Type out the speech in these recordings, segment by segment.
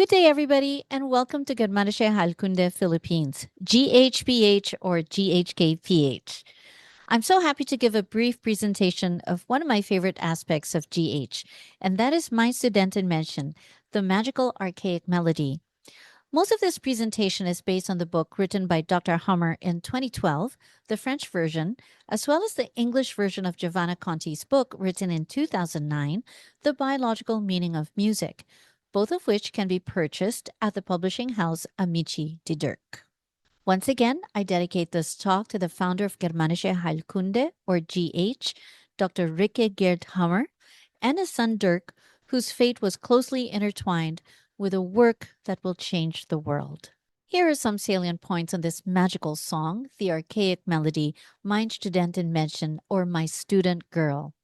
Good day, everybody, and welcome to Germanische Heilkunde Philippines, GHPH or GHKPH. I'm so happy to give a brief presentation of one of my favorite aspects of GH, and that is Mein Studentenmädchen, the magical archaic melody. Most of this presentation is based on the book written by Dr. Hamer in 2012, the French version, as well as the English version of Giovanna Conti's book written in 2009, The Biological Meaning of Music, both of which can be purchased at the publishing house Amici di Dirk. Once again, I dedicate this talk to the founder of Germanische Heilkunde, or GH, Dr. Ryke Geerd Hamer, and his son Dirk, whose fate was closely intertwined with a work that will change the world. Here are some salient points on this magical song, the archaic melody, Mein Studentenmädchen, or My Student Girl.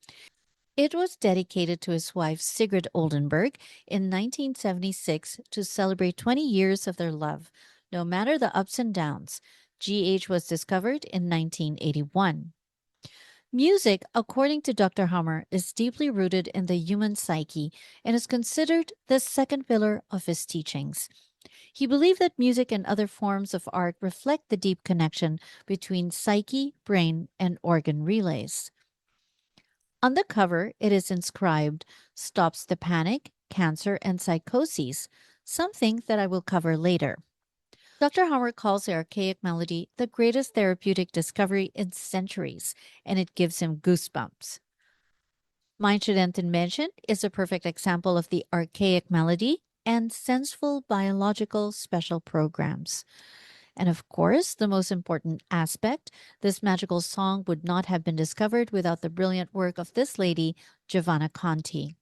It was dedicated to his wife Sigrid Oldenburg in 1976 to celebrate 20 years of their love. No matter the ups and downs, GH was discovered in 1981. Music, according to Dr. Hamer, is deeply rooted in the human psyche and is considered the second pillar of his teachings. He believed that music and other forms of art reflect the deep connection between psyche, brain, and organ relays. On the cover, it is inscribed, "Stops the panic, cancer, and psychoses," something that I will cover later. Dr. Hamer calls the archaic melody the greatest therapeutic discovery in centuries, and it gives him goosebumps. Mein Studentenmädchen is a perfect example of the archaic melody and senseful biological special programs. And of course, the most important aspect, this magical song would not have been discovered without the brilliant work of this lady, Giovanna Conti.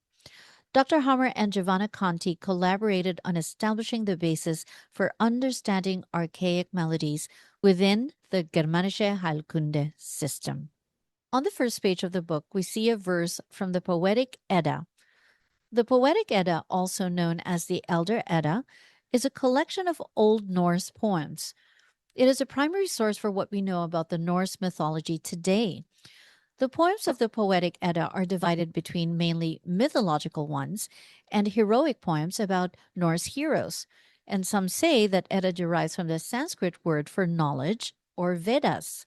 Dr. Hamer and Giovanna Conti collaborated on establishing the basis for understanding archaic melodies within the Germanische Heilkunde system. On the first page of the book, we see a verse from the Poetic Edda. The Poetic Edda, also known as the Elder Edda, is a collection of Old Norse poems. It is a primary source for what we know about the Norse mythology today. The poems of the Poetic Edda are divided between mainly mythological ones and heroic poems about Norse heroes, and some say that Edda derives from the Sanskrit word for knowledge, or Vedas.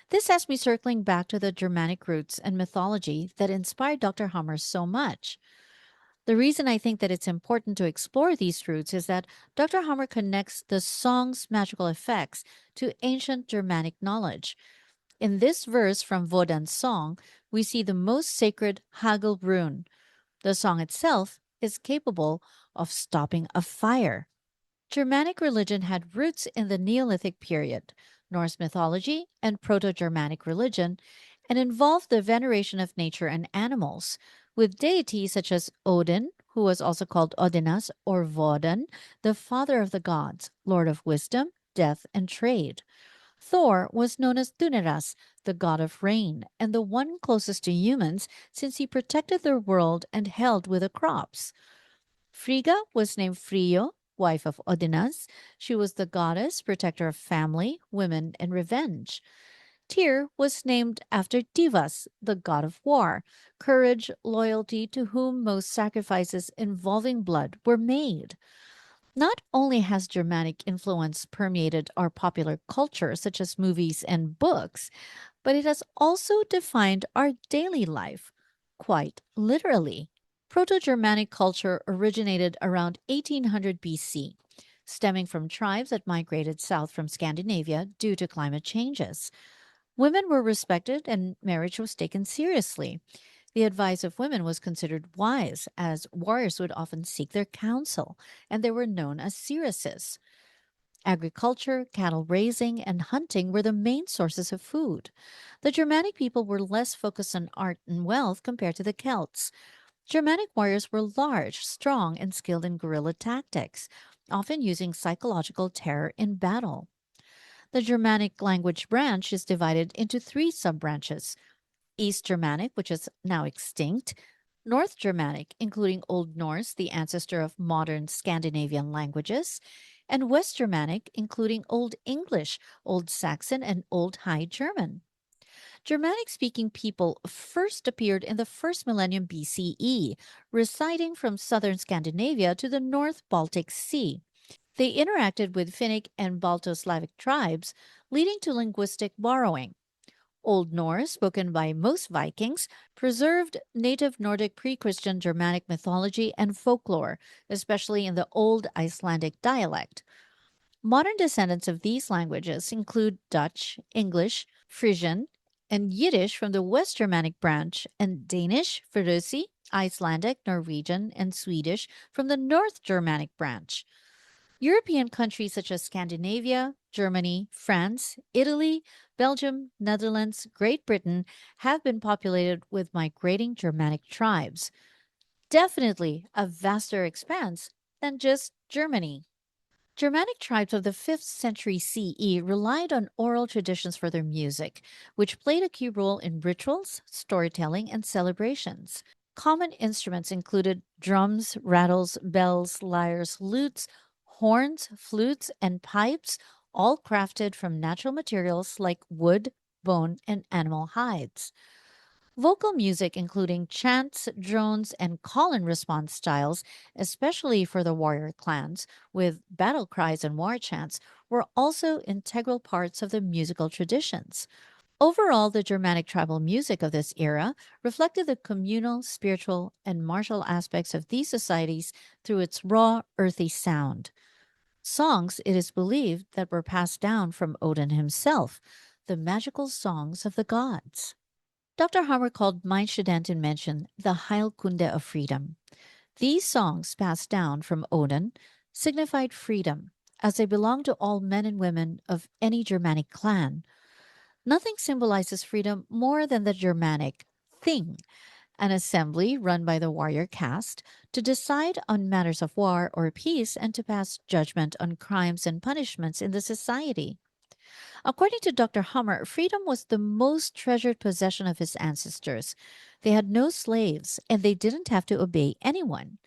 This has me circling back to the Germanic roots and mythology that inspired Dr. Hamer so much. The reason I think that it's important to explore these roots is that Dr. Hamer connects the song's magical effects to ancient Germanic knowledge. In this verse from Wodan's song, we see the most sacred Hagel rune. The song itself is capable of stopping a fire. Germanic religion had roots in the Neolithic period, Norse mythology, and Proto-Germanic religion, and involved the veneration of nature and animals, with deities such as Odin, who was also called Odinas, or Wodan, the father of the gods, lord of wisdom, death, and trade. Thor was known as Duneras, the god of rain, and the one closest to humans since he protected their world and held with the crops. Frigga was named Frio, wife of Odinas. She was the goddess, protector of family, women, and revenge. Tyr was named after Divas, the god of war, courage, loyalty, to whom most sacrifices involving blood were made. Not only has Germanic influence permeated our popular culture, such as movies and books, but it has also defined our daily life, quite literally. Proto Germanic culture originated around 1800 BC, stemming from tribes that migrated south from Scandinavia due to climate changes. Women were respected and marriage was taken seriously. The advice of women was considered wise, as warriors would often seek their counsel, and they were known as seeresses. Agriculture, cattle raising, and hunting were the main sources of food. The Germanic people were less focused on art and wealth compared to the Celts. Germanic warriors were large, strong, and skilled in guerrilla tactics, often using psychological terror in battle. The Germanic language branch is divided into three sub-branches: East Germanic, which is now extinct; North Germanic, including Old Norse, the ancestor of modern Scandinavian languages; and West Germanic, including Old English, Old Saxon, and Old High German. Germanic speaking people first appeared in the first millennium BCE, residing from southern Scandinavia to the North Baltic Sea. They interacted with Finnic and Balto Slavic tribes, leading to linguistic borrowing. Old Norse, spoken by most Vikings, preserved native Nordic pre Christian Germanic mythology and folklore, especially in the Old Icelandic dialect. Modern descendants of these languages include Dutch, English, Frisian, and Yiddish from the West Germanic branch, and Danish, Faroese, Icelandic, Norwegian, and Swedish from the North Germanic branch. European countries such as Scandinavia, Germany, France, Italy, Belgium, Netherlands, Great Britain have been populated with migrating Germanic tribes. Definitely a vaster expanse than just Germany. Germanic tribes of the 5th century CE relied on oral traditions for their music, which played a key role in rituals, storytelling, and celebrations. Common instruments included drums, rattles, bells, lyres, lutes, horns, flutes, and pipes, all crafted from natural materials like wood, bone, and animal hides. Vocal music, including chants, drones, and call and response styles, especially for the warrior clans, with battle cries and war chants, were also integral parts of the musical traditions. Overall, the Germanic tribal music of this era reflected the communal, spiritual, and martial aspects of these societies through its raw, earthy sound. Songs, it is believed, that were passed down from Odin himself, the magical songs of the gods. Dr. Hamer called Mein Studentenmädchen the Heilkunde of freedom. These songs, passed down from Odin, signified freedom, as they belonged to all men and women of any Germanic clan. Nothing symbolizes freedom more than the Germanic thing, an assembly run by the warrior caste to decide on matters of war or peace and to pass judgment on crimes and punishments in the society. According to Dr. Hummer, freedom was the most treasured possession of his ancestors. They had no slaves, and they didn't have to obey anyone.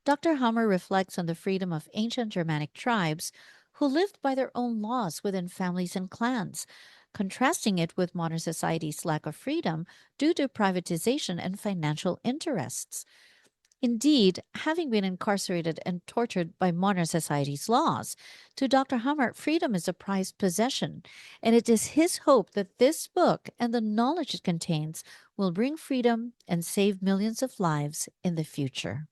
Dr. Hummer reflects on the freedom of ancient Germanic tribes who lived by their own laws within families and clans, contrasting it with modern society's lack of freedom due to privatization and financial interests. Indeed, having been incarcerated and tortured by modern society's laws, to Dr. Hammer, freedom is a prized possession, and it is his hope that this book and the knowledge it contains will bring freedom and save millions of lives in the future.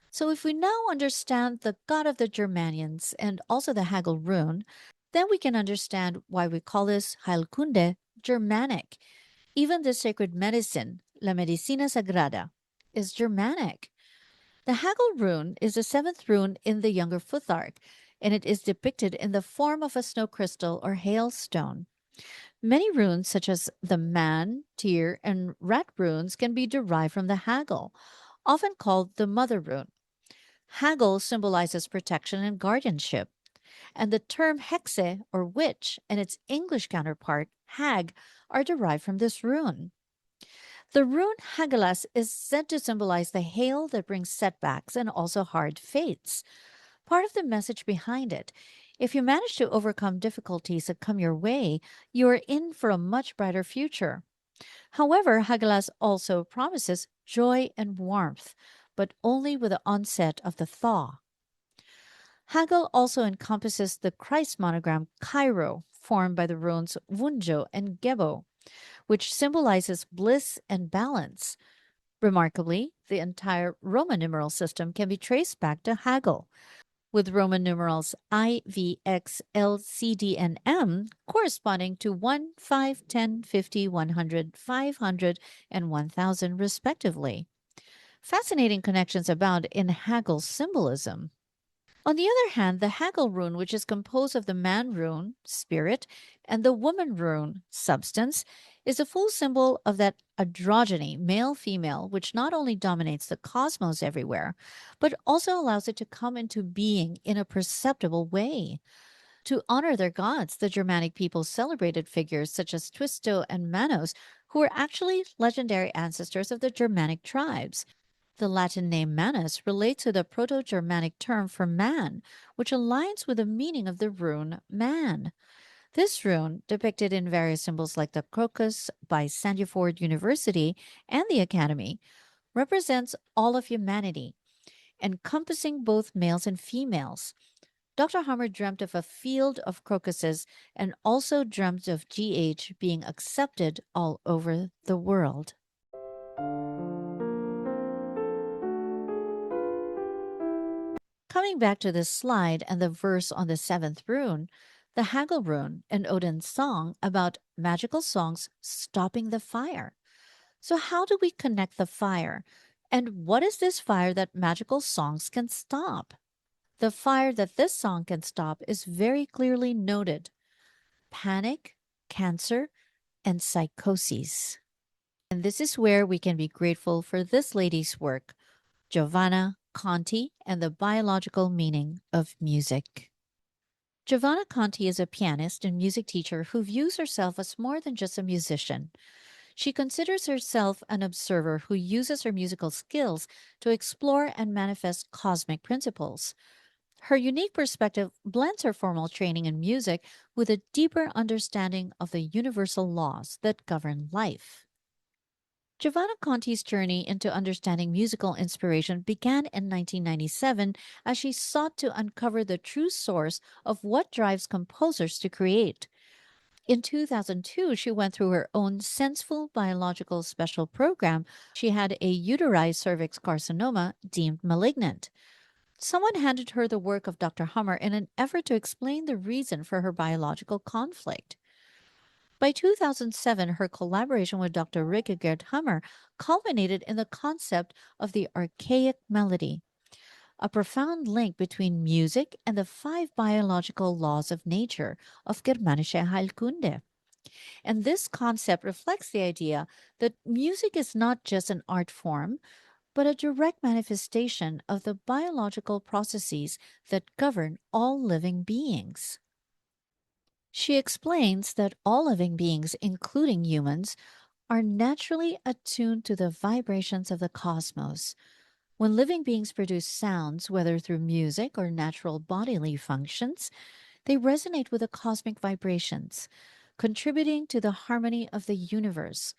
So, if we now understand the god of the Germanians and also the Haggle rune, then we can understand why we call this Heilkunde Germanic. Even the sacred medicine, La Medicina Sagrada, is Germanic. The Haggle rune is the seventh rune in the Younger Futhark, and it is depicted in the form of a snow crystal or hailstone. Many runes, such as the man, tear, and rat runes, can be derived from the Haggle, often called the mother rune. Haggle symbolizes protection and guardianship, and the term hexe or witch and its English counterpart, hag, are derived from this rune. The rune Hagelas is said to symbolize the hail that brings setbacks and also hard fates. Part of the message behind it, if you manage to overcome difficulties that come your way, you are in for a much brighter future. However, Hagelas also promises joy and warmth, but only with the onset of the thaw. Hagel also encompasses the Christ monogram Cairo, formed by the runes Wunjo and Gebo, which symbolizes bliss and balance. Remarkably, the entire Roman numeral system can be traced back to Hagel, with Roman numerals I, V, X, L, C, D, and M corresponding to 1, 5, 10, 50, 100, 500, and 1000, respectively. Fascinating connections abound in Hagel's symbolism. On the other hand, the Haggle rune, which is composed of the man rune, spirit, and the woman rune, substance, is a full symbol of that androgyny, male female, which not only dominates the cosmos everywhere, but also allows it to come into being in a perceptible way. To honor their gods, the Germanic people celebrated figures such as Twisto and Manos, who were actually legendary ancestors of the Germanic tribes. The Latin name manus relates to the Proto Germanic term for man, which aligns with the meaning of the rune man. This rune, depicted in various symbols like the crocus by Sandford University and the Academy, represents all of humanity, encompassing both males and females. Dr. Hammer dreamt of a field of crocuses and also dreamt of GH being accepted all over the world. Coming back to this slide and the verse on the seventh rune, the Haggle rune, and Odin's song about magical songs stopping the fire. So, how do we connect the fire? And what is this fire that magical songs can stop? The fire that this song can stop is very clearly noted: panic, cancer, and psychoses. And this is where we can be grateful for this lady's work, Giovanna Conti and the Biological Meaning of Music. Giovanna Conti is a pianist and music teacher who views herself as more than just a musician. She considers herself an observer who uses her musical skills to explore and manifest cosmic principles. Her unique perspective blends her formal training in music with a deeper understanding of the universal laws that govern life. Giovanna Conti's journey into understanding musical inspiration began in 1997 as she sought to uncover the true source of what drives composers to create. In 2002, she went through her own senseful biological special program. She had a uterine cervix carcinoma deemed malignant. Someone handed her the work of Dr. Hummer in an effort to explain the reason for her biological conflict. By 2007, her collaboration with Dr. Ryke Geerd Hamer culminated in the concept of the Archaic Melody, a profound link between music and the five biological laws of nature of Germanische Heilkunde. And this concept reflects the idea that music is not just an art form, but a direct manifestation of the biological processes that govern all living beings. She explains that all living beings, including humans, are naturally attuned to the vibrations of the cosmos. When living beings produce sounds, whether through music or natural bodily functions, they resonate with the cosmic vibrations, contributing to the harmony of the universe.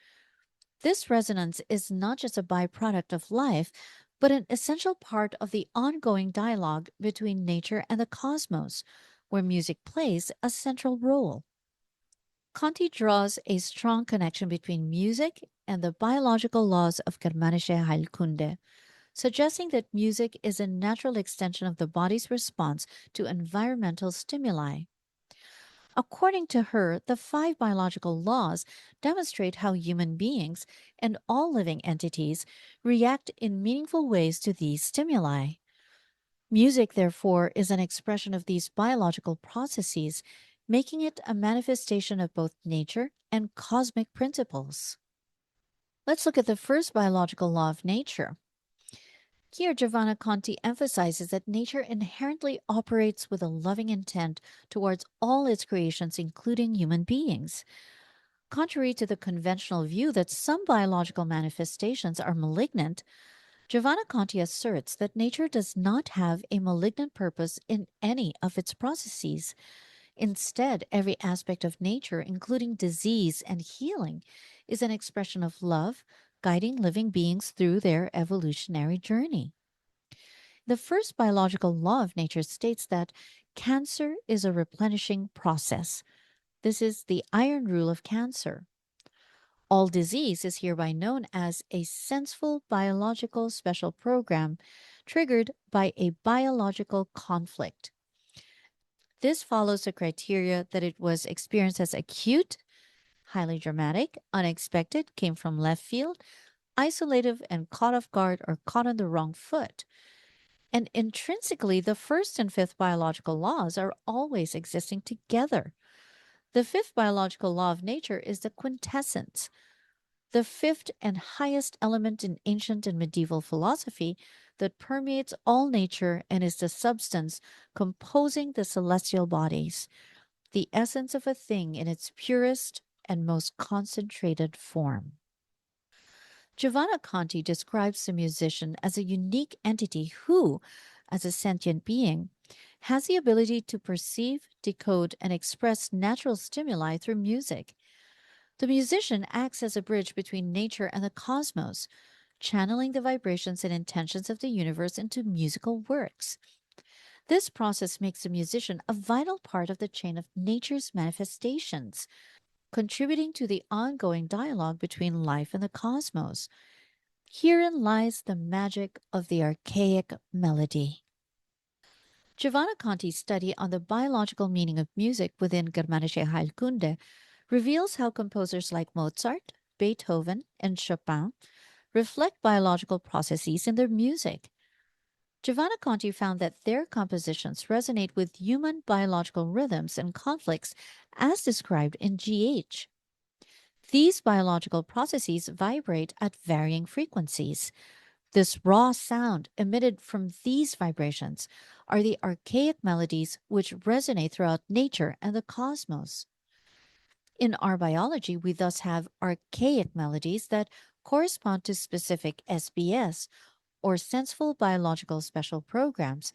This resonance is not just a byproduct of life, but an essential part of the ongoing dialogue between nature and the cosmos, where music plays a central role. Conti draws a strong connection between music and the biological laws of Germanische Heilkunde, suggesting that music is a natural extension of the body's response to environmental stimuli. According to her, the five biological laws demonstrate how human beings and all living entities react in meaningful ways to these stimuli. Music, therefore, is an expression of these biological processes, making it a manifestation of both nature and cosmic principles. Let's look at the first biological law of nature. Here, Giovanna Conti emphasizes that nature inherently operates with a loving intent towards all its creations, including human beings. Contrary to the conventional view that some biological manifestations are malignant, Giovanna Conti asserts that nature does not have a malignant purpose in any of its processes. Instead, every aspect of nature, including disease and healing, is an expression of love, guiding living beings through their evolutionary journey. The first biological law of nature states that cancer is a replenishing process. This is the iron rule of cancer. All disease is hereby known as a senseful biological special program triggered by a biological conflict. This follows the criteria that it was experienced as acute, highly dramatic, unexpected, came from left field, isolative, and caught off guard or caught on the wrong foot. And intrinsically, the first and fifth biological laws are always existing together. The fifth biological law of nature is the quintessence, the fifth and highest element in ancient and medieval philosophy that permeates all nature and is the substance composing the celestial bodies, the essence of a thing in its purest and most concentrated form. Giovanna Conti describes the musician as a unique entity who, as a sentient being, has the ability to perceive, decode, and express natural stimuli through music. The musician acts as a bridge between nature and the cosmos, channeling the vibrations and intentions of the universe into musical works. This process makes the musician a vital part of the chain of nature's manifestations, contributing to the ongoing dialogue between life and the cosmos. Herein lies the magic of the archaic melody. Giovanna Conti's study on the biological meaning of music within Germanische Heilkunde reveals how composers like Mozart, Beethoven, and Chopin reflect biological processes in their music. Giovanna Conti found that their compositions resonate with human biological rhythms and conflicts as described in GH. These biological processes vibrate at varying frequencies. This raw sound emitted from these vibrations are the archaic melodies which resonate throughout nature and the cosmos. In our biology, we thus have archaic melodies that correspond to specific SBS or senseful biological special programs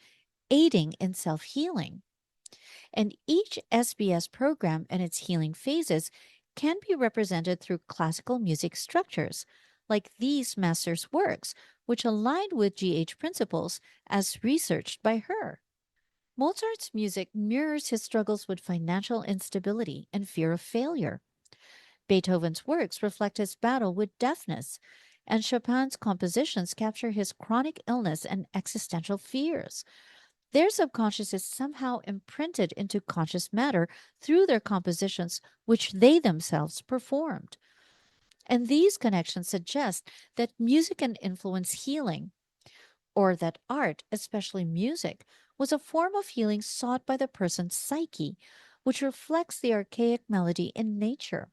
aiding in self healing. And each SBS program and its healing phases can be represented through classical music structures, like these master's works, which align with GH principles as researched by her. Mozart's music mirrors his struggles with financial instability and fear of failure. Beethoven's works reflect his battle with deafness, and Chopin's compositions capture his chronic illness and existential fears. Their subconscious is somehow imprinted into conscious matter through their compositions, which they themselves performed. And these connections suggest that music can influence healing, or that art, especially music, was a form of healing sought by the person's psyche, which reflects the archaic melody in nature.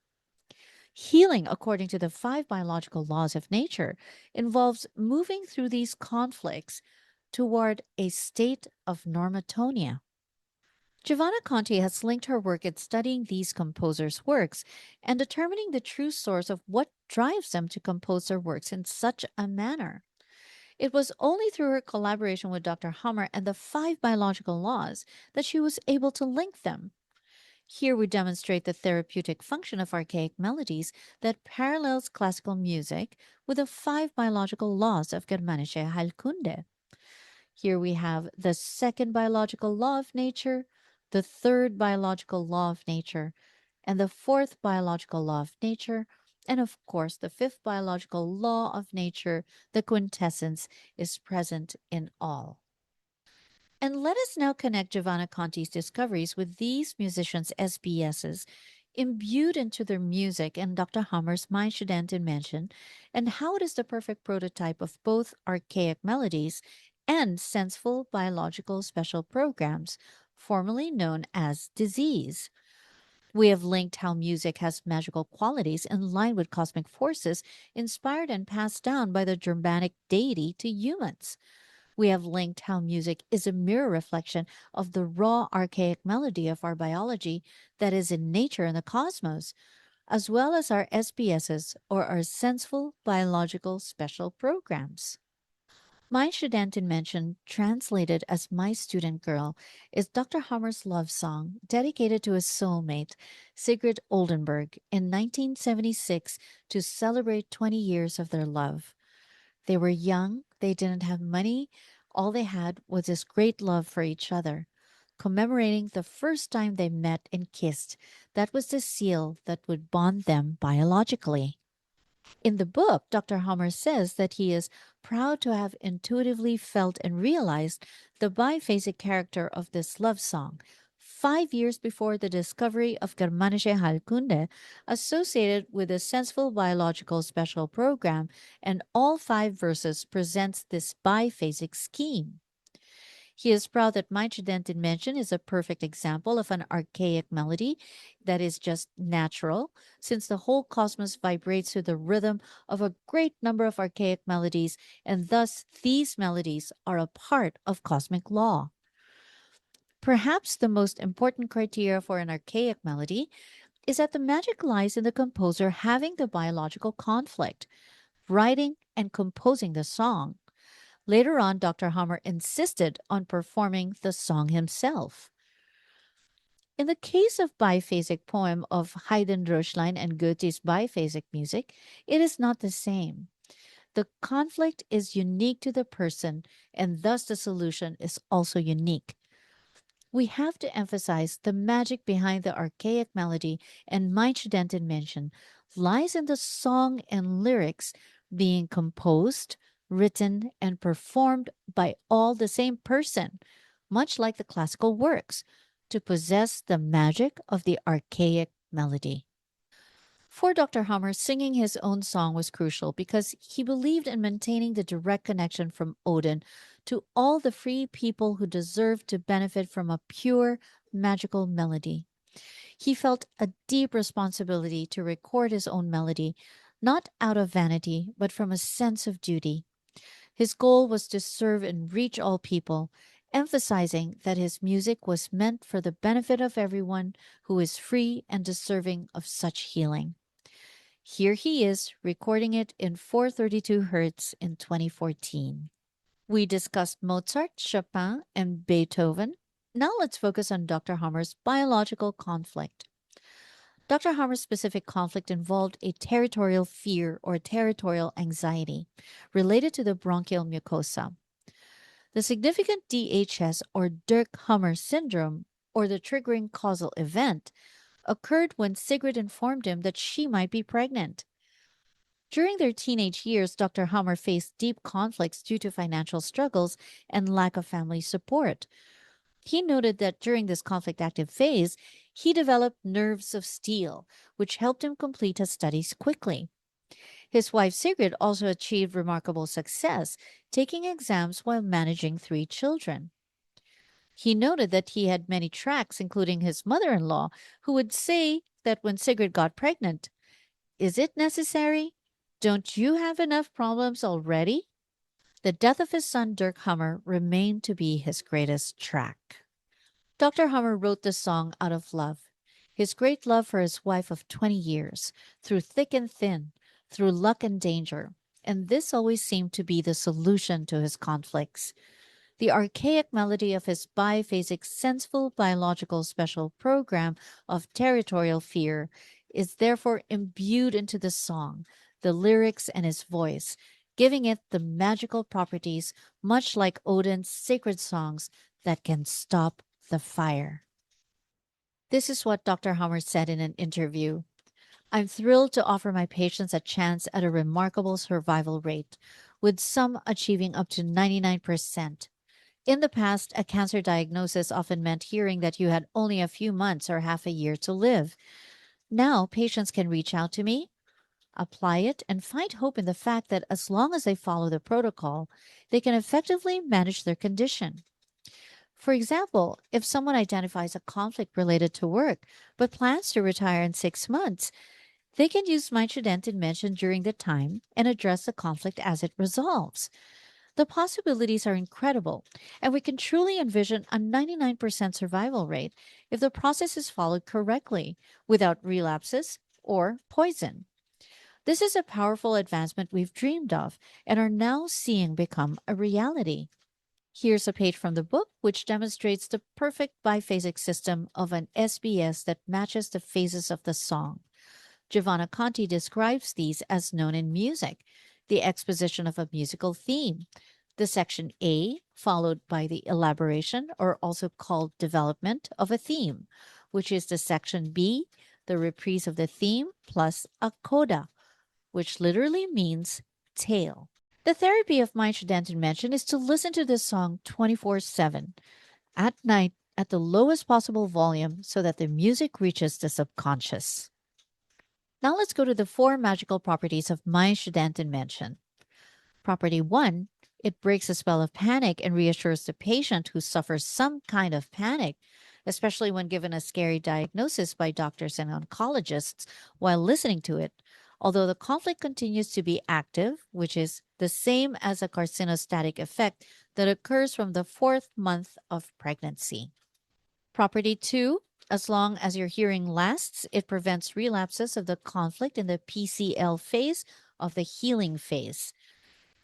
Healing, according to the five biological laws of nature, involves moving through these conflicts toward a state of normatonia. Giovanna Conti has linked her work in studying these composers' works and determining the true source of what drives them to compose their works in such a manner. It was only through her collaboration with Dr. Hamer and the five biological laws that she was able to link them. Here we demonstrate the therapeutic function of archaic melodies that parallels classical music with the five biological laws of Germanische Heilkunde. Here we have the second biological law of nature, the third biological law of nature, and the fourth biological law of nature, and of course, the fifth biological law of nature, the quintessence, is present in all. And let us now connect Giovanna Conti's discoveries with these musicians' SBSs imbued into their music and Dr. Hammer's Mein Studentenmädchen, and how it is the perfect prototype of both archaic melodies and senseful biological special programs, formerly known as disease. We have linked how music has magical qualities in line with cosmic forces inspired and passed down by the Germanic deity to humans. We have linked how music is a mirror reflection of the raw archaic melody of our biology that is in nature and the cosmos, as well as our SBSs or our senseful biological special programs. Mein Studentenmädchen, translated as My Student Girl, is Dr. Hammer's love song dedicated to his soulmate, Sigrid Oldenburg, in 1976 to celebrate 20 years of their love. They were young, they didn't have money, all they had was this great love for each other. Commemorating the first time they met and kissed, that was the seal that would bond them biologically. In the book, Dr. Hammer says that he is proud to have intuitively felt and realized the biphasic character of this love song 5 years before the discovery of Germanische Heilkunde, associated with a senseful biological special program, and all five verses presents this biphasic scheme. He is proud that Mein Studentenmädchen is a perfect example of an archaic melody that is just natural, since the whole cosmos vibrates to the rhythm of a great number of archaic melodies, and thus these melodies are a part of cosmic law. Perhaps the most important criteria for an archaic melody is that the magic lies in the composer having the biological conflict, writing and composing the song. Later on, Dr. Hamer insisted on performing the song himself. In the case of biphasic poem of Haydn Röchlein and Goethe's biphasic music, it is not the same. The conflict is unique to the person, and thus the solution is also unique. We have to emphasize the magic behind the archaic melody and Mein Studentenmädchen lies in the song and lyrics being composed, written, and performed by all the same person, much like the classical works, to possess the magic of the archaic melody. For Dr. Hammer, singing his own song was crucial because he believed in maintaining the direct connection from Odin to all the free people who deserved to benefit from a pure, magical melody. He felt a deep responsibility to record his own melody, not out of vanity, but from a sense of duty. His goal was to serve and reach all people, emphasizing that his music was meant for the benefit of everyone who is free and deserving of such healing. Here he is recording it in 432 Hertz in 2014. We discussed Mozart, Chopin, and Beethoven. Now let's focus on Dr. Hammer's biological conflict. Dr. Hammer's specific conflict involved a territorial fear or territorial anxiety related to the bronchial mucosa. The significant DHS or Dirk-Hammer syndrome, or the triggering causal event, occurred when Sigrid informed him that she might be pregnant. During their teenage years, Dr. Hammer faced deep conflicts due to financial struggles and lack of family support. He noted that during this conflict active phase, he developed nerves of steel, which helped him complete his studies quickly. His wife Sigrid also achieved remarkable success, taking exams while managing three children. He noted that he had many tracks, including his mother in law, who would say that when Sigrid got pregnant, "Is it necessary? Don't you have enough problems already?" The death of his son Dirk Hammer remained to be his greatest track. Dr. Hammer wrote the song out of love, his great love for his wife of 20 years, through thick and thin, through luck and danger, and this always seemed to be the solution to his conflicts. The archaic melody of his biphasic senseful biological special program of territorial fear is therefore imbued into the song, the lyrics, and his voice, giving it the magical properties much like Odin's sacred songs that can stop the fire. This is what Dr. Hammer said in an interview. "I'm thrilled to offer my patients a chance at a remarkable survival rate, with some achieving up to 99%. In the past, a cancer diagnosis often meant hearing that you had only a few months or half a year to live. Now, patients can reach out to me, apply it, and find hope in the fact that as long as they follow the protocol, they can effectively manage their condition. For example, if someone identifies a conflict related to work but plans to retire in 6 months, they can use My Studentenmädchen during the time and address the conflict as it resolves. The possibilities are incredible, and we can truly envision a 99% survival rate if the process is followed correctly, without relapses or poison. This is a powerful advancement we've dreamed of and are now seeing become a reality." Here's a page from the book which demonstrates the perfect biphasic system of an SBS that matches the phases of the song. Giovanna Conti describes these as known in music, the exposition of a musical theme. The section A, followed by the elaboration, or also called development, of a theme, which is the section B, the reprise of the theme, plus a coda, which literally means tail. The therapy of Mein Studentenmädchen is to listen to this song 24/7, at night at the lowest possible volume so that the music reaches the subconscious. Now let's go to the four magical properties of Mein Studentenmädchen. Property 1, it breaks the spell of panic and reassures the patient who suffers some kind of panic, especially when given a scary diagnosis by doctors and oncologists while listening to it, although the conflict continues to be active, which is the same as a carcinostatic effect that occurs from the 4th month of pregnancy. Property 2, as long as your hearing lasts, it prevents relapses of the conflict in the PCL phase of the healing phase.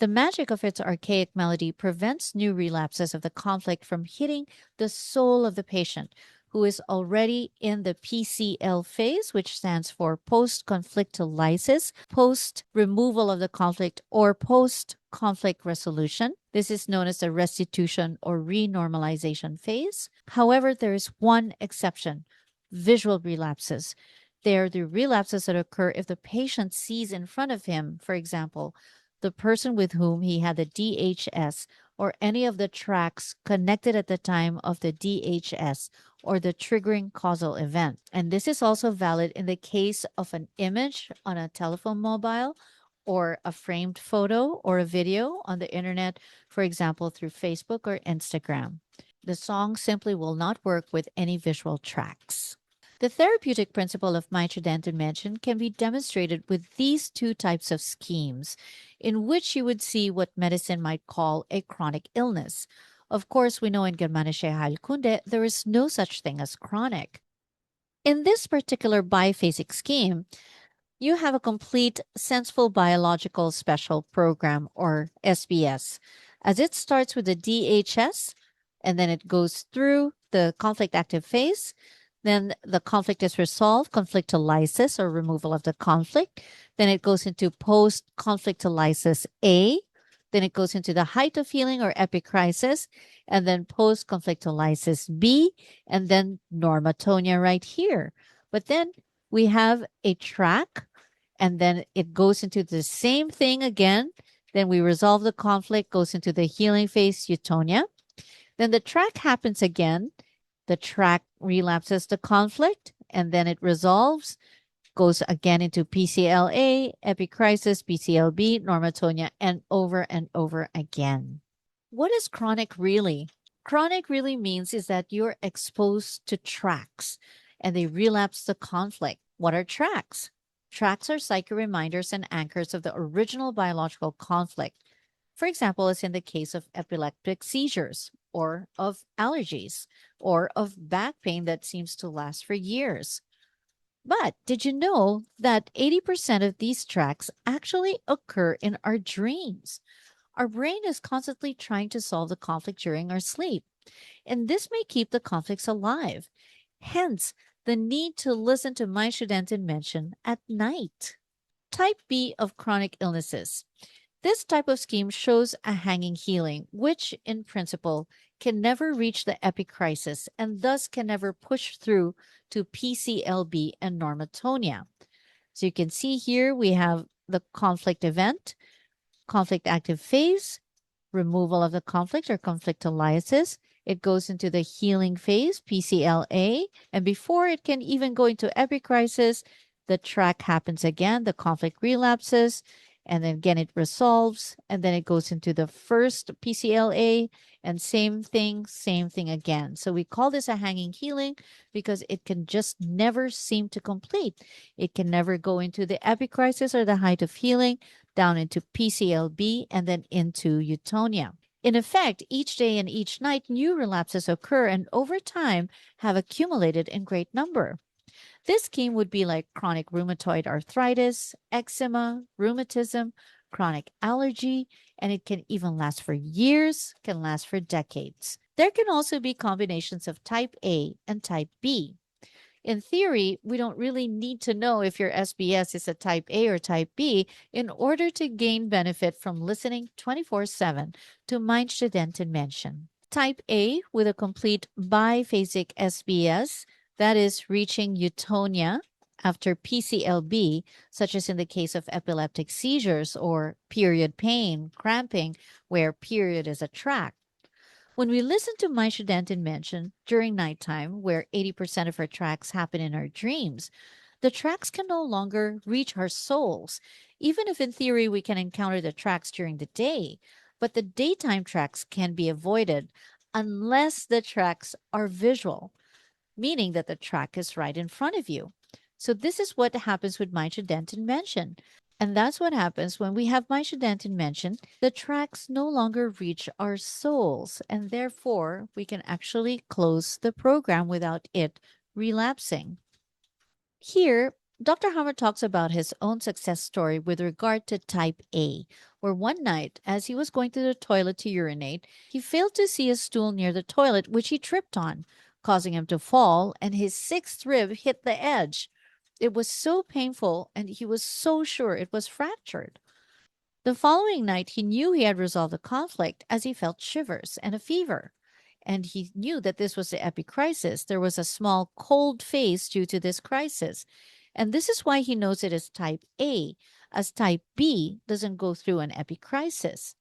The magic of its archaic melody prevents new relapses of the conflict from hitting the soul of the patient, who is already in the PCL phase, which stands for post conflictulysis, post removal of the conflict, or post conflict resolution. This is known as the restitution or renormalization phase. However, there is one exception: visual relapses. They are the relapses that occur if the patient sees in front of him, for example, the person with whom he had the DHS or any of the tracks connected at the time of the DHS or the triggering causal event. And this is also valid in the case of an image on a telephone mobile or a framed photo or a video on the internet, for example, through Facebook or Instagram. The song simply will not work with any visual tracks. The therapeutic principle of Mein Studentenmädchen can be demonstrated with these two types of schemes, in which you would see what medicine might call a chronic illness. Of course, we know in Germanische Heilkunde there is no such thing as chronic. In this particular biphasic scheme, you have a complete senseful biological special program, or SBS, as it starts with the DHS and then it goes through the conflict active phase. Then the conflict is resolved, conflictulysis or removal of the conflict. Then it goes into post conflictulysis A. Then it goes into the height of healing or epicrisis, and then post conflictulysis B, and then normatonia right here. But then we have a track, and then it goes into the same thing again. Then we resolve the conflict, goes into the healing phase, eutonia. Then the track happens again. The track relapses the conflict, and then it resolves, goes again into PCLA, epicrisis, PCLB, normatonia, and over again. What is chronic really? Chronic really means is that you're exposed to tracks and they relapse the conflict. What are tracks? Tracks are psychic reminders and anchors of the original biological conflict. For example, as in the case of epileptic seizures, or of allergies, or of back pain that seems to last for years. But did you know that 80% of these tracks actually occur in our dreams? Our brain is constantly trying to solve the conflict during our sleep, and this may keep the conflicts alive. Hence, the need to listen to Mein Studentenmädchen at night. Type B of chronic illnesses. This type of scheme shows a hanging healing, which in principle can never reach the epicrisis and thus can never push through to PCLB and normatonia. So you can see here we have the conflict event, conflict active phase, removal of the conflict or conflictulysis. It goes into the healing phase, PCLA, and before it can even go into epicrisis, the track happens again, the conflict relapses, and then again it resolves, and then it goes into the first PCLA, and same thing again. So we call this a hanging healing because it can just never seem to complete. It can never go into the epicrisis or the height of healing, down into PCLB, and then into eutonia. In effect, each day and each night, new relapses occur and over time have accumulated in great number. This scheme would be like chronic rheumatoid arthritis, eczema, rheumatism, chronic allergy, and it can even last for years, can last for decades. There can also be combinations of type A and type B. In theory, we don't really need to know if your SBS is a type A or type B in order to gain benefit from listening 24/7 to Mein Studentenmädchen. Type A with a complete biphasic SBS, that is reaching eutonia after PCLB, such as in the case of epileptic seizures or period pain, cramping, where period is a track. When we listen to Mein Studentenmädchen during nighttime, where 80% of our tracks happen in our dreams, the tracks can no longer reach our souls, even if in theory we can encounter the tracks during the day. But the daytime tracks can be avoided unless the tracks are visual, meaning that the track is right in front of you. So this is what happens with Mein Studentenmädchen. And that's what happens when we have Mein Studentenmädchen. The tracks no longer reach our souls, and therefore we can actually close the program without it relapsing. Here, Dr. Hammer talks about his own success story with regard to type A, where one night, as he was going to the toilet to urinate, he failed to see a stool near the toilet, which he tripped on, causing him to fall, and his sixth rib hit the edge. It was so painful, and he was so sure it was fractured. The following night, he knew he had resolved the conflict as he felt shivers and a fever. And he knew that this was the epicrisis. There was a small cold phase due to this crisis. And this is why he knows it as type A, as type B doesn't go through an epicrisis.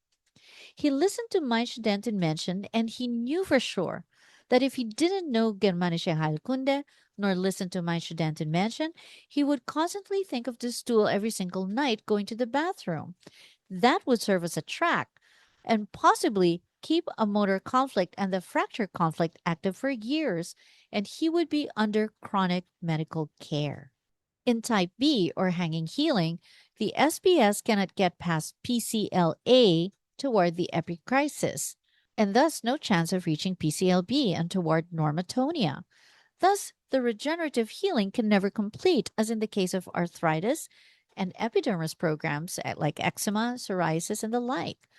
He listened to Mein Studentenmädchen and he knew for sure that if he didn't know Germanische Heilkunde nor listen to Mein Studentenmädchen, he would constantly think of the stool every single night going to the bathroom. That would serve as a track and possibly keep a motor conflict and the fracture conflict active for years, and he would be under chronic medical care. In type B, or hanging healing, the SBS cannot get past PCLA toward the epicrisis, and thus no chance of reaching PCLB and toward normatonia. Thus, the regenerative healing can never complete, as in the case of arthritis and epidermis programs like eczema, psoriasis, and the like.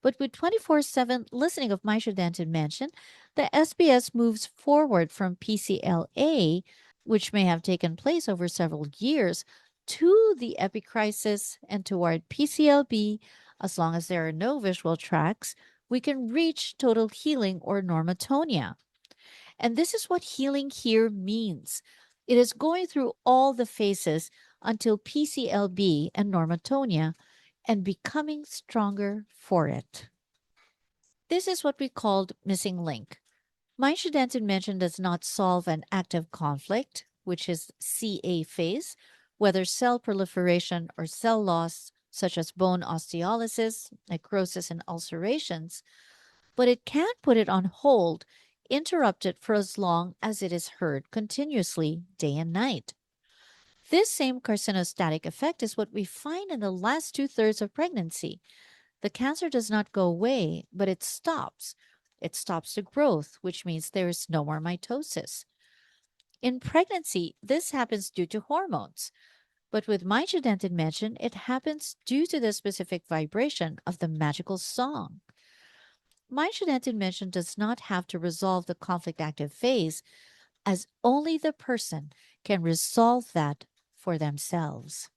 But with 24/7 listening of Mein Studentenmädchen, the SBS moves forward from PCLA, which may have taken place over several years, to the epicrisis and toward PCLB. As long as there are no visual tracks, we can reach total healing or normatonia. And this is what healing here means. It is going through all the phases until PCLB and normatonia and becoming stronger for it. This is what we called missing link. Mein Studentenmädchen does not solve an active conflict, which is CA phase, whether cell proliferation or cell loss, such as bone osteolysis, necrosis, and ulcerations, but it can put it on hold, interrupt it for as long as it is heard continuously, day and night. This same carcinostatic effect is what we find in the last 2/3 of pregnancy. The cancer does not go away, but it stops. It stops the growth, which means there is no more mitosis. In pregnancy, this happens due to hormones. But with Mein Studentenmädchen, it happens due to the specific vibration of the magical song. Mein Studentenmädchen does not have to resolve the conflict active phase, as only the person can resolve that for themselves.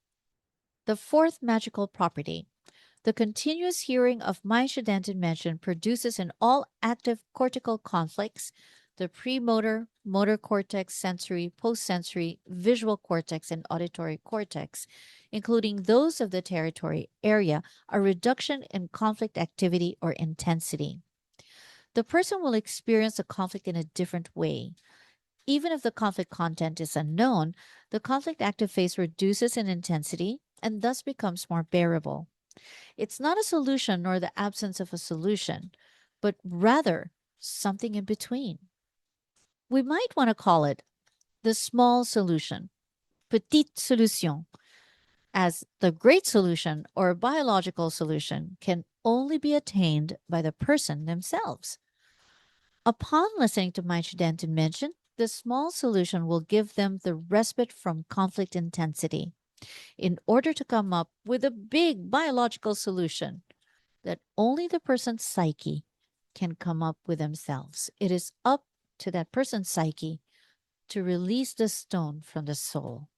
The fourth magical property. The continuous hearing of Mein Studentenmädchen produces in all active cortical conflicts the premotor, motor cortex, sensory, postsensory, visual cortex, and auditory cortex, including those of the territory area, a reduction in conflict activity or intensity. The person will experience the conflict in a different way. Even if the conflict content is unknown, the conflict active phase reduces in intensity and thus becomes more bearable. It's not a solution nor the absence of a solution, but rather something in between. We might want to call it the small solution, petite solution, as the great solution or biological solution can only be attained by the person themselves. Upon listening to Mein Studentenmädchen, the small solution will give them the respite from conflict intensity in order to come up with a big biological solution that only the person's psyche can come up with themselves. It is up to that person's psyche to release the stone from the soul.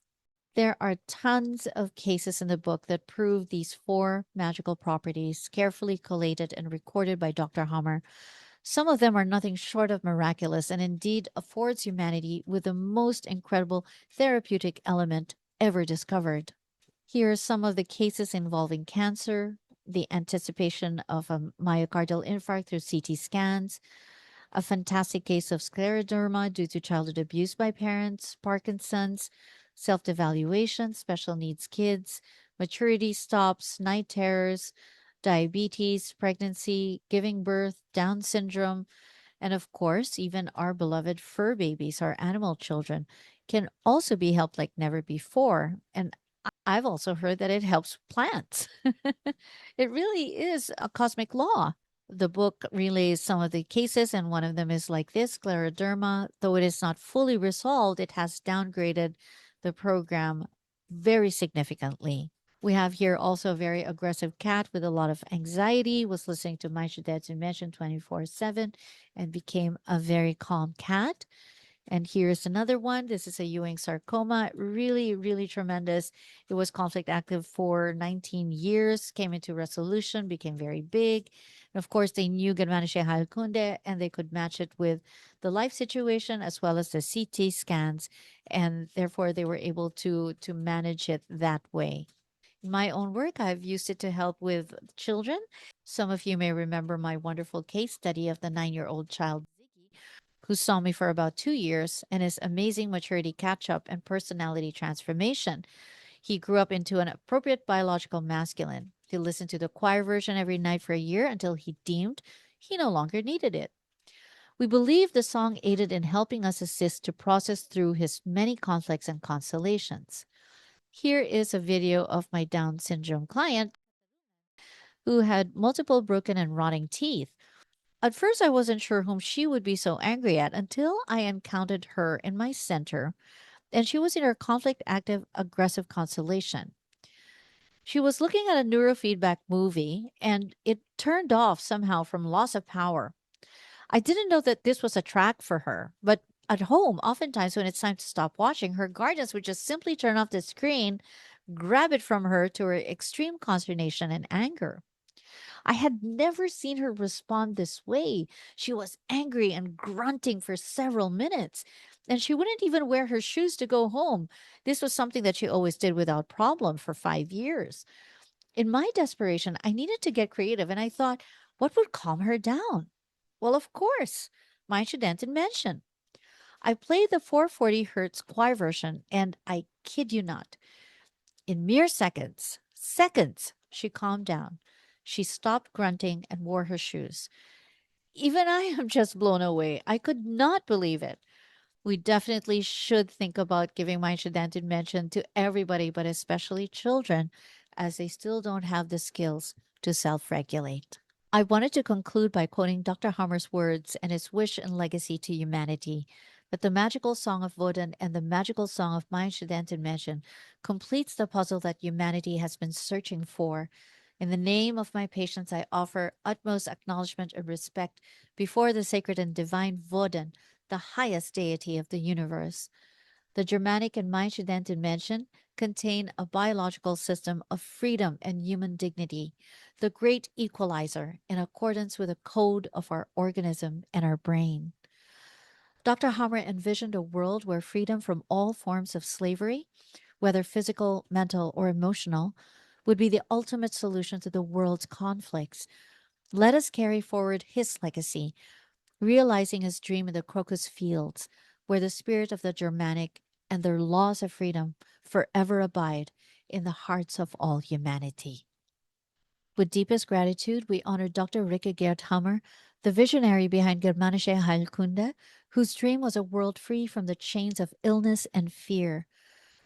There are tons of cases in the book that prove these four magical properties, carefully collated and recorded by Dr. Hamer. Some of them are nothing short of miraculous and indeed affords humanity with the most incredible therapeutic element ever discovered. Here are some of the cases involving cancer, the anticipation of a myocardial infarct through CT scans, a fantastic case of scleroderma due to childhood abuse by parents, Parkinson's, self-devaluation, special needs kids, maturity stops, night terrors, diabetes, pregnancy, giving birth, Down syndrome, and of course, even our beloved fur babies, our animal children, can also be helped like never before. And I've also heard that it helps plants. It really is a cosmic law. The book relays some of the cases, and one of them is like this scleroderma. Though it is not fully resolved, it has downgraded the program very significantly. We have here also a very aggressive cat with a lot of anxiety, was listening to Mein Studentenmädchen 24/7 and became a very calm cat. And here's another one. This is a Ewing sarcoma. Really, really tremendous. It was conflict active for 19 years, came into resolution, became very big. And of course, they knew Germanische Heilkunde and they could match it with the life situation as well as the CT scans. And therefore, they were able to manage it that way. In my own work, I've used it to help with children. Some of you may remember my wonderful case study of the 9-year-old child who saw me for about 2 years and his amazing maturity catch up and personality transformation. He grew up into an appropriate biological masculine. He listened to the choir version every night for a year until he deemed he no longer needed it. We believe the song aided in helping us assist to process through his many conflicts and constellations. Here is a video of my Down syndrome client who had multiple broken and rotting teeth. At first, I wasn't sure whom she would be so angry at until I encountered her in my center, and she was in her conflict active aggressive constellation. She was looking at a neurofeedback movie, and it turned off somehow from loss of power. I didn't know that this was a track for her, but at home, oftentimes when it's time to stop watching, her guardians would just simply turn off the screen, grab it from her to her extreme consternation and anger. I had never seen her respond this way. She was angry and grunting for several minutes, and she wouldn't even wear her shoes to go home. This was something that she always did without problem for 5 years. In my desperation, I needed to get creative, and I thought, what would calm her down? Well, of course, Mein Studentenmädchen. I played the 440 hertz choir version, and I kid you not, in mere seconds, she calmed down. She stopped grunting and wore her shoes. Even I am just blown away. I could not believe it. We definitely should think about giving my Mention to everybody, but especially children, as they still don't have the skills to self regulate. I wanted to conclude by quoting Dr. Hamer's words and his wish and legacy to humanity that the magical song of Woden and the magical song of Mein Studentenmädchen completes the puzzle that humanity has been searching for. In the name of my patients, I offer utmost acknowledgement and respect before the sacred and divine Woden, the highest deity of the universe. The Germanic and Mein Studentenmädchen contain a biological system of freedom and human dignity, the great equalizer in accordance with the code of our organism and our brain. Dr. Hamer envisioned a world where freedom from all forms of slavery, whether physical, mental, or emotional, would be the ultimate solution to the world's conflicts. Let us carry forward his legacy, realizing his dream in the crocus fields, where the spirit of the Germanic and their laws of freedom forever abide in the hearts of all humanity. With deepest gratitude, we honor Dr. Ryke Geerd Hamer, the visionary behind Germanische Heilkunde, whose dream was a world free from the chains of illness and fear,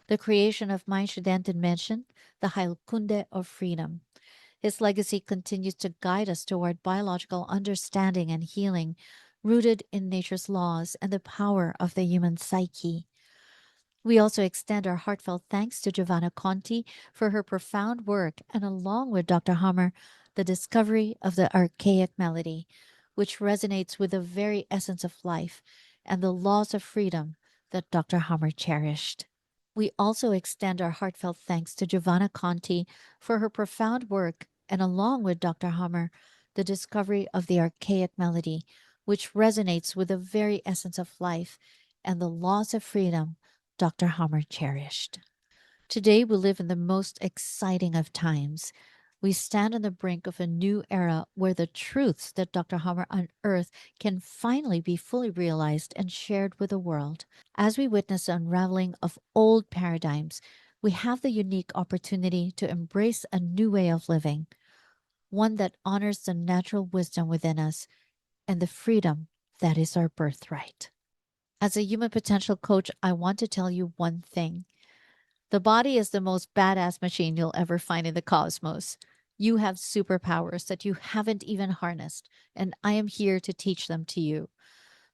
the creation of Mein Studentenmädchen, the Heilkunde of freedom. His legacy continues to guide us toward biological understanding and healing, rooted in nature's laws and the power of the human psyche. We also extend our heartfelt thanks to Giovanna Conti for her profound work and, along with Dr. Hamer, the discovery of the Archaic Melody, which resonates with the very essence of life and the laws of freedom that Dr. Hamer cherished. We also extend our heartfelt thanks to Giovanna Conti for her profound work and, along with Dr. Hamer, the discovery of the Archaic Melody, which resonates with the very essence of life and the laws of freedom Dr. Hamer cherished. Today, we live in the most exciting of times. We stand on the brink of a new era where the truths that Dr. Hamer unearthed can finally be fully realized and shared with the world. As we witness the unraveling of old paradigms, we have the unique opportunity to embrace a new way of living, one that honors the natural wisdom within us and the freedom that is our birthright. As a human potential coach, I want to tell you one thing. The body is the most badass machine you'll ever find in the cosmos. You have superpowers that you haven't even harnessed, and I am here to teach them to you.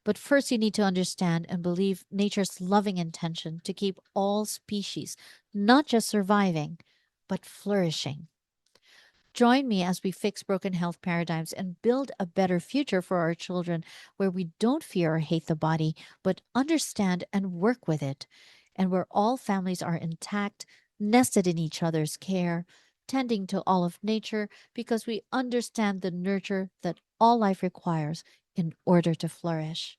But first, you need to understand and believe nature's loving intention to keep all species not just surviving, but flourishing. Join me as we fix broken health paradigms and build a better future for our children where we don't fear or hate the body, but understand and work with it, and where all families are intact, nested in each other's care, tending to all of nature because we understand the nurture that all life requires in order to flourish.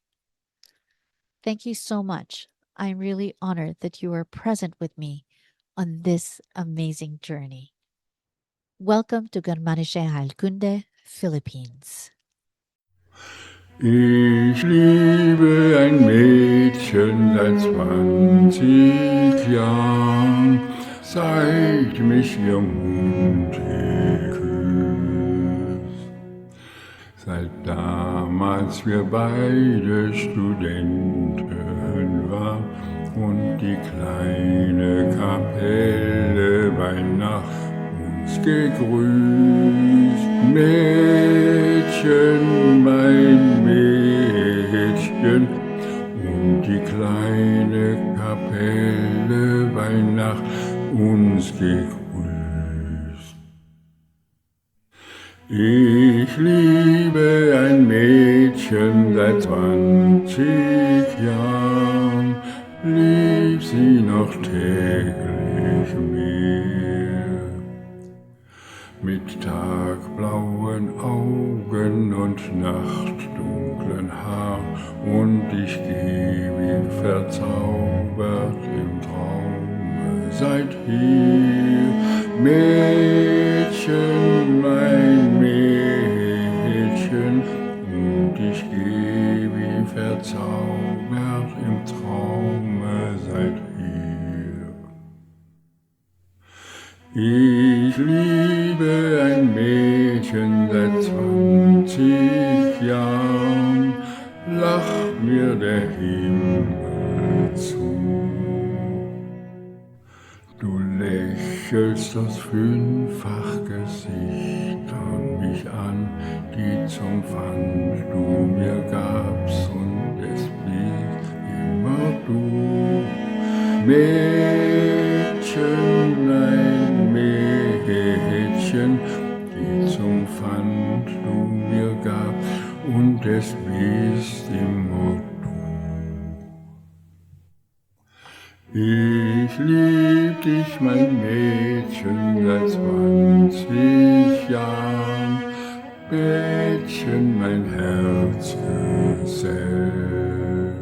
Thank you so much. I'm really honored that you are present with me on this amazing journey. Welcome to Germanische Heilkunde, Philippines. Ich liebe ein Mädchen seit 20 Jahren, seit mich ihr Mund geküsst. Seit damals wir beide Studenten waren und die kleine Kapelle bei Nacht uns gegrüßt. Mädchen, mein Mädchen, und die kleine Kapelle bei Nacht uns gegrüßt. Ich liebe ein Mädchen seit 20 Jahren, lieb sie noch täglich mehr. Mit tagblauen Augen und nachtdunklen Haar, und ich geh wie verzaubert im Traume seid hier. Mädchen, mein Mädchen, und ich geh wie verzaubert im Traume seid hier. Ich liebe ein Mädchen seit 20 Jahren, lacht mir der Himmel zu. Du lächelst aus 5-fach Gesichtern mich an, die zum Pfand du mir gabst, und es blieb immer du. Mädchen, ein Mädchen, die zum Pfand du mir gabst, und es bist immer du. Ich lieb dich, mein Mädchen, seit 20 Jahren, Mädchen, mein Herzgesell.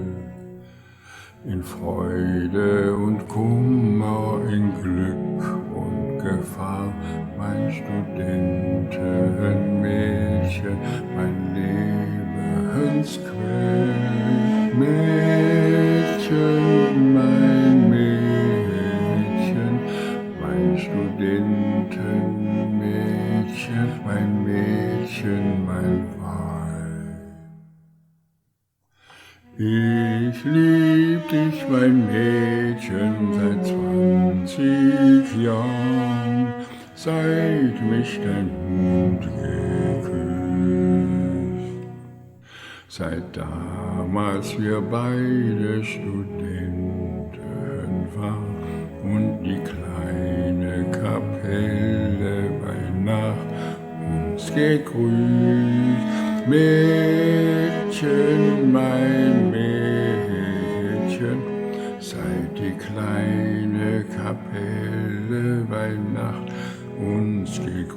In Freude und Kummer, in Glück und Gefahr, mein Studentenmädchen, mein Lebensquell. Mädchen, mein Mädchen, mein Studentenmädchen, mein Mädchen, mein Weib. Ich lieb dich, mein Mädchen, seit 20 Jahren, seit mich dein Mund geküsst. Seit damals wir beide Studenten waren und die kleine Kapelle bei Nacht uns gegrüßt. Mädchen, mein Mädchen, seit die kleine Kapelle bei Nacht uns gegrüßt.